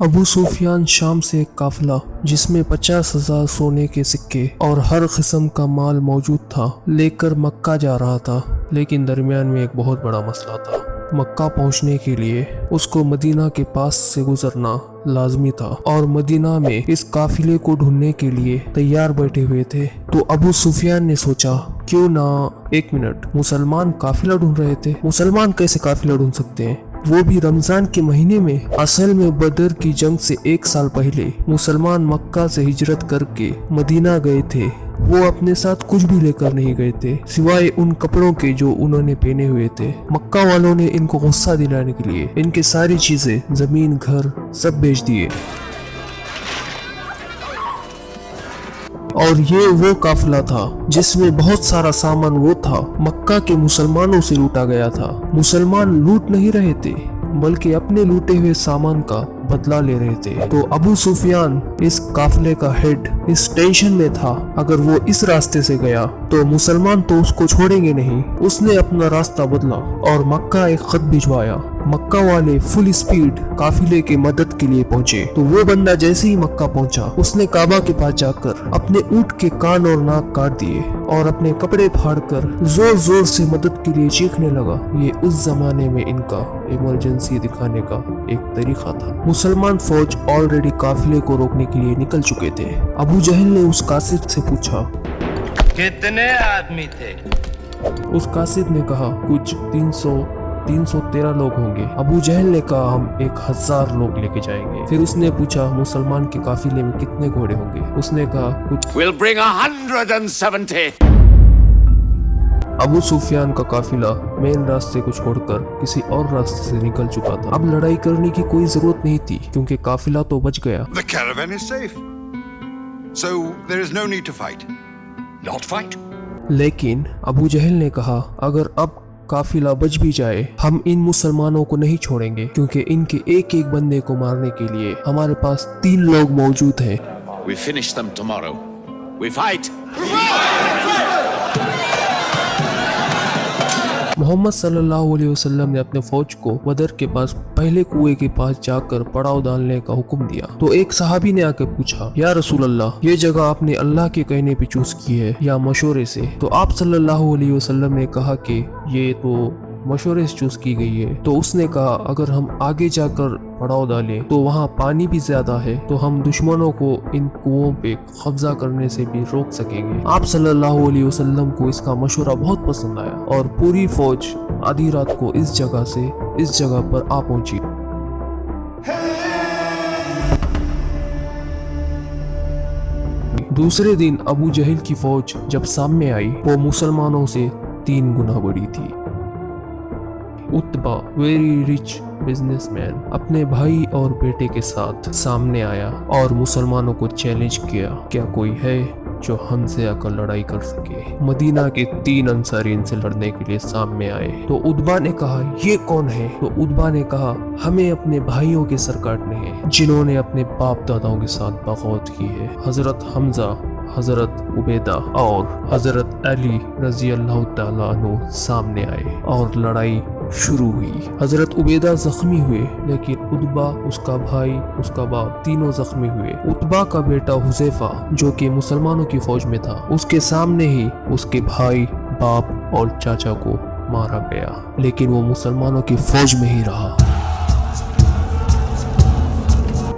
ابو سفیان شام سے ایک قافلہ جس میں 50,000 سونے کے سکے اور ہر قسم کا مال موجود تھا لے کر مکہ جا رہا تھا، لیکن درمیان میں ایک بہت بڑا مسئلہ تھا۔ مکہ پہنچنے کے لیے اس کو مدینہ کے پاس سے گزرنا لازمی تھا اور مدینہ میں اس قافلے کو ڈھونڈنے کے لیے تیار بیٹھے ہوئے تھے۔ تو ابو سفیان نے سوچا کیوں نہ ایک منٹ، مسلمان قافلہ ڈھونڈ رہے تھے، مسلمان کیسے قافلہ ڈھونڈ سکتے ہیں، وہ بھی رمضان کے مہینے میں؟ اصل میں بدر کی جنگ سے 1 سال پہلے مسلمان مکہ سے ہجرت کر کے مدینہ گئے تھے۔ وہ اپنے ساتھ کچھ بھی لے کر نہیں گئے تھے سوائے ان کپڑوں کے جو انہوں نے پہنے ہوئے تھے۔ مکہ والوں نے ان کو غصہ دلانے کے لیے ان کے ساری چیزیں، زمین، گھر سب بیچ دیے، اور یہ وہ قافلہ تھا جس میں بہت سارا سامان وہ تھا مکہ کے مسلمانوں سے لوٹا گیا تھا۔ مسلمان لوٹ نہیں رہے تھے بلکہ اپنے لوٹے ہوئے سامان کا بدلہ لے رہے تھے۔ تو ابو سفیان اس قافلے کا ہیڈ اس ٹینشن میں تھا، اگر وہ اس راستے سے گیا تو مسلمان تو اس کو چھوڑیں گے نہیں۔ اس نے اپنا راستہ بدلا اور مکہ ایک خط بھجوایا۔ مکہ والے فل اسپیڈ قافلے کے مدد کے لیے پہنچے۔ تو وہ بندہ جیسے ہی مکہ پہنچا اس نے کعبہ کے پاس جا کر اپنے اونٹ کے کان اور ناک کاٹ دیے اور اپنے کپڑے پھاڑ کر زور زور سے مدد کے لیے چیخنے لگا۔ یہ اس زمانے میں ان کا ایمرجنسی دکھانے کا ایک طریقہ تھا۔ مسلمان فوج آلریڈی قافلے کو روکنے کے لیے نکل چکے تھے۔ ابو جہل نے اس قاصد سے پوچھا کتنے آدمی تھے؟ اس قاصد نے کہا کچھ 313 لوگ ہوں گے۔ ابو جہل نے کہا ہم 1000 لوگ لے کے جائیں گے۔ پھر اس نے پوچھا مسلمان کے قافلے میں کتنے گھوڑے ہوں گے؟ اس نے کہا کچھ We'll bring 170. ابو سفیان کا قافلہ مین راستے کو چھوڑ کر کسی اور راستے سے نکل چکا تھا۔ اب لڑائی کرنے کی کوئی ضرورت نہیں تھی کیونکہ قافلہ تو بچ گیا۔ The caravan is safe. So there is no need to fight. Not fight. لیکن ابو جہل نے کہا اگر اب قافلہ بچ بھی جائے ہم ان مسلمانوں کو نہیں چھوڑیں گے کیونکہ ان کے ایک ایک بندے کو مارنے کے لیے ہمارے پاس 3 لوگ موجود ہیں۔ We finish them tomorrow. We fight. محمد صلی اللہ علیہ وسلم نے اپنے فوج کو بدر کے پاس پہلے کنویں کے پاس جا کر پڑاؤ ڈالنے کا حکم دیا۔ تو ایک صحابی نے آ کے پوچھا یا رسول اللہ، یہ جگہ آپ نے اللہ کے کہنے پہ چوز کی ہے یا مشورے سے؟ تو آپ صلی اللہ علیہ وسلم نے کہا کہ یہ تو مشورے سے چوز کی گئی ہے۔ تو اس نے کہا اگر ہم آگے جا کر پڑاؤ ڈالیں تو وہاں پانی بھی زیادہ ہے تو ہم دشمنوں کو ان کنووں پہ قبضہ کرنے سے بھی روک سکیں گے۔ آپ صلی اللہ علیہ وسلم کو اس کا مشورہ بہت پسند آیا اور پوری فوج آدھی رات کو اس جگہ سے اس جگہ پر آ پہنچی۔ دوسرے دن ابو جہل کی فوج جب سامنے آئی وہ مسلمانوں سے 3 گنا بڑی تھی۔ اتبا ویری ریچ بزنس مین اپنے بھائی اور بیٹے کے ساتھ سامنے آیا اور مسلمانوں کو چیلنج کیا کیا کوئی ہے جو ہم سے آ کر لڑائی کر سکے؟ مدینہ کے 3 انصاری ان سے لڑنے کے لیے سامنے آئے۔ تو اتبا نے کہا یہ کون ہے؟ تو اتبا نے کہا ہمیں اپنے بھائیوں کے سر کاٹنے ہیں جنہوں نے اپنے باپ داداؤں کے ساتھ بغاوت کی ہے۔ حضرت حمزہ، حضرت عبیدہ اور حضرت علی رضی اللہ تعالیٰ عنہ سامنے آئے اور لڑائی شروع ہوئی۔ حضرت عبیدہ زخمی ہوئے لیکن اتبا، اس کا بھائی، اس کا باپ تینوں زخمی ہوئے۔ اتبا کا بیٹا حذیفہ جو کہ مسلمانوں کی فوج میں تھا اس کے سامنے ہی اس کے بھائی، باپ اور چاچا کو مارا گیا لیکن وہ مسلمانوں کی فوج میں ہی رہا۔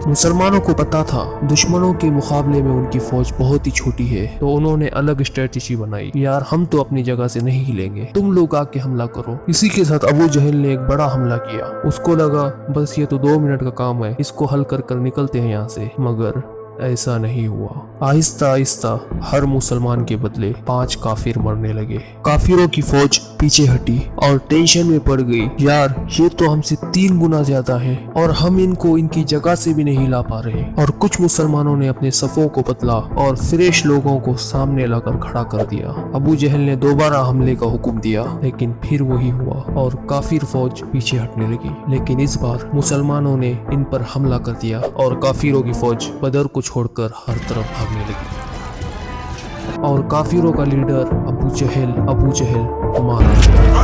مسلمانوں کو پتا تھا دشمنوں کے مقابلے میں ان کی فوج بہت ہی چھوٹی ہے تو انہوں نے الگ اسٹریٹجی بنائی، یار ہم تو اپنی جگہ سے نہیں ہلیں گے، تم لوگ آ کے حملہ کرو۔ اسی کے ساتھ ابو جہل نے ایک بڑا حملہ کیا۔ اس کو لگا بس یہ تو 2 منٹ کا کام ہے، اس کو حل کر کر نکلتے ہیں یہاں سے، مگر ایسا نہیں ہوا۔ آہستہ آہستہ ہر مسلمان کے بدلے 5 کافر مرنے لگے۔ کافروں کی فوج پیچھے ہٹی اور ٹینشن میں پڑ گئی، یار یہ تو ہم سے 3 گنا زیادہ ہے اور ہم ان کو ان کی جگہ سے بھی نہیں لا پا رہے۔ اور کچھ مسلمانوں نے اپنے صفوں کو بدلا اور فریش لوگوں کو سامنے لا کر کھڑا کر دیا۔ ابو جہل نے دوبارہ حملے کا حکم دیا لیکن پھر وہی ہوا اور کافر فوج پیچھے ہٹنے لگی، لیکن اس بار مسلمانوں نے ان پر حملہ کر دیا اور کافروں کی فوج بدر کو چھوڑ کر ہر طرف بھاگنے لگی اور کافروں کا لیڈر ابو جہل مارا گیا۔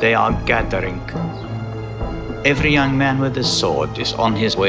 They are gathering. Every young man with a sword is on his way